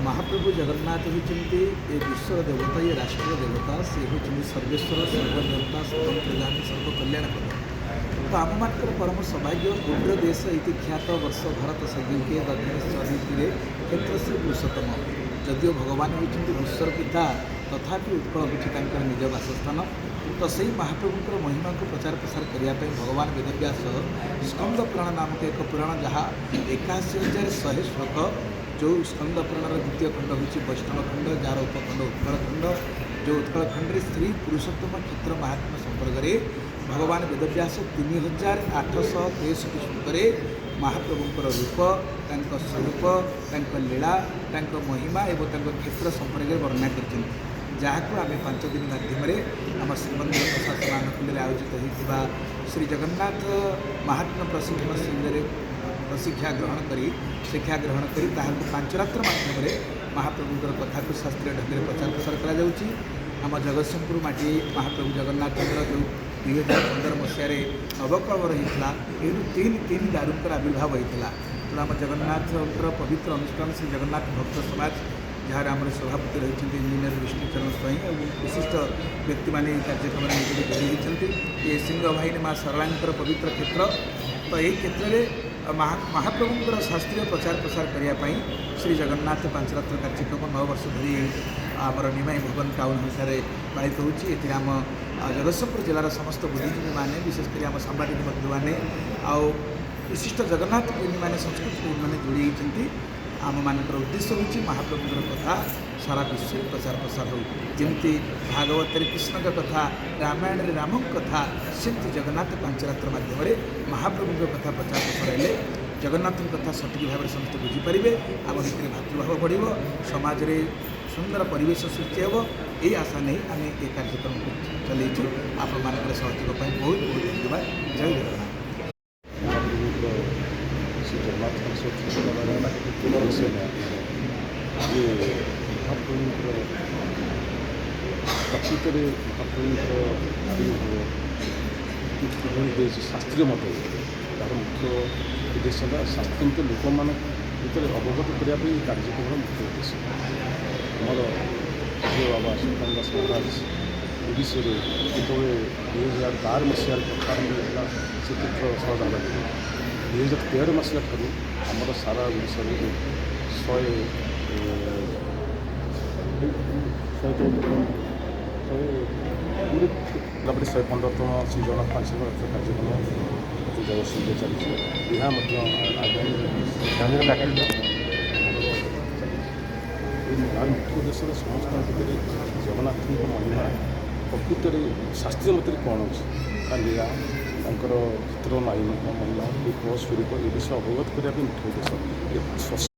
महाप्रभु जगन्नाथ होती ये विश्वर देवता ये राष्ट्रीय देवता से होती सर्वेश्वर सर्वदेवता सर्वप्रदानी सर्वकल्याणकर। तो आम मान परम सौभाग्य उग्र देश इति ख्यात वर्ष भारत संज्ञे दक्षिणेश्वरी क्षेत्र श्री पुरुषोत्तम जदिव भगवान होती विश्वर पिता तथापि उत्कल होती निज बासस्थान। तो सही महाप्रभुंर महिमा को प्रचार प्रसार करने भगवान वेदव्यास स्कंद पुराण नामक एक पुराण जहाँ 81,100 श्लोक जो स्कंद पुराण द्वितीय खंड हूँ वैष्णव खंड जार उपखंड उत्कल खंड जो उत्कल खंड श्री पुरुषोत्तम क्षेत्र महात्मा संपर्क में भगवान वेदव्यास 3,863 श्लोक महाप्रभुंर रूप स्वरूप लीला महिमा एवं क्षेत्र संपर्क में वर्णना कर जहाँ आम 5 दिन माध्यम आम श्रीमंदिर प्रशासन आनुकूल्य आयोजित होता श्री जगन्नाथ महात्मा प्रशिक्षण शिविर प्रशिक्षा ग्रहण कर शिक्षा ग्रहण कर 5 रात्र माध्यम महाप्रभुंर कथा को शास्त्रीय ढंग से प्रचार प्रसार करा जगतसिंहपुर माटी महाप्रभु जगन्नाथ जो 2015 मसीह नवकलवर होता ये 3 दारुंकर आविर्भाव होता। तो आम जगन्नाथर पवित्र अनुष्ठान श्री जगन्नाथ भक्त समाज जहाँ आम सभापति रही इंजीनियर विष्णुचरण स्वयं और विशिष्ट व्यक्ति मैंने कार्यक्रम में जोड़ी होती ये सिंहवाहिनी माँ सरलांकर पवित्र क्षेत्र। तो यही क्षेत्र में महाप्रभुंर शास्त्रीय प्रचार प्रसार करने श्री जगन्नाथ 5 रात्र कार्यक्रम 9 वर्ष धरी आमर निमाई भवन टाउन हिसाब से पालित होती आम जगतसिंहपुर जिलार समस्त बुद्धिजीवी मैंने विशेषकर आम सांबादिक बंधु मैंने आउ विशिष्ट जगन्नाथ प्रेमी मैंने संस्कृत प्रेमी मैंने जोड़ी होती आम मानकर उद्देश्य होची महाप्रभुंर कथा सारा विश्व प्रचार प्रसार हो जमी भागवत कृष्ण कथा रामायण राम कथा सेमती जगन्नाथ 5 रात्र माध्यम महाप्रभुंर कथा प्रचार प्रसार हेले जगन्नाथ कथा सठिक भाव में समस्त बुझीपारे आम भितर भातृभाव बढ़ समाज में सुंदर परिवेश सृष्टि हो यही आशा नहीं आम ये कार्यक्रम को चलू आपण मान सहयोग बहुत बहुत धन्यवाद। जय जगन्नाथ। ये महाप्रभुंर प्रकृत महाप्रभुंर शास्त्रीय मत तार मुख्य उद्देश्य शास्त्री लोक मान भर अवगत करने कार्यक्रम मुख्य उद्देश्य आमर जो बाबा सुल्तान दास महाराज ओडिशा जो 2012 मसीह प्रारंभ होता से तीर्थ सहदान 2013 मसीहा ठार आमर सारा ओडिशा 115तम श्री जगन्नाथ 5 रात्र कार्यक्रम अति जगतसिंह चलती यहाँ तार मुख्य उद्देश्य समस्त भितर जगन्नाथ महिमा प्रकृत शास्त्रीय मत कौन अच्छी लीला क्षेत्र महिमा स्वरूप ये विषय अवगत करने मुख्य उद्देश्य।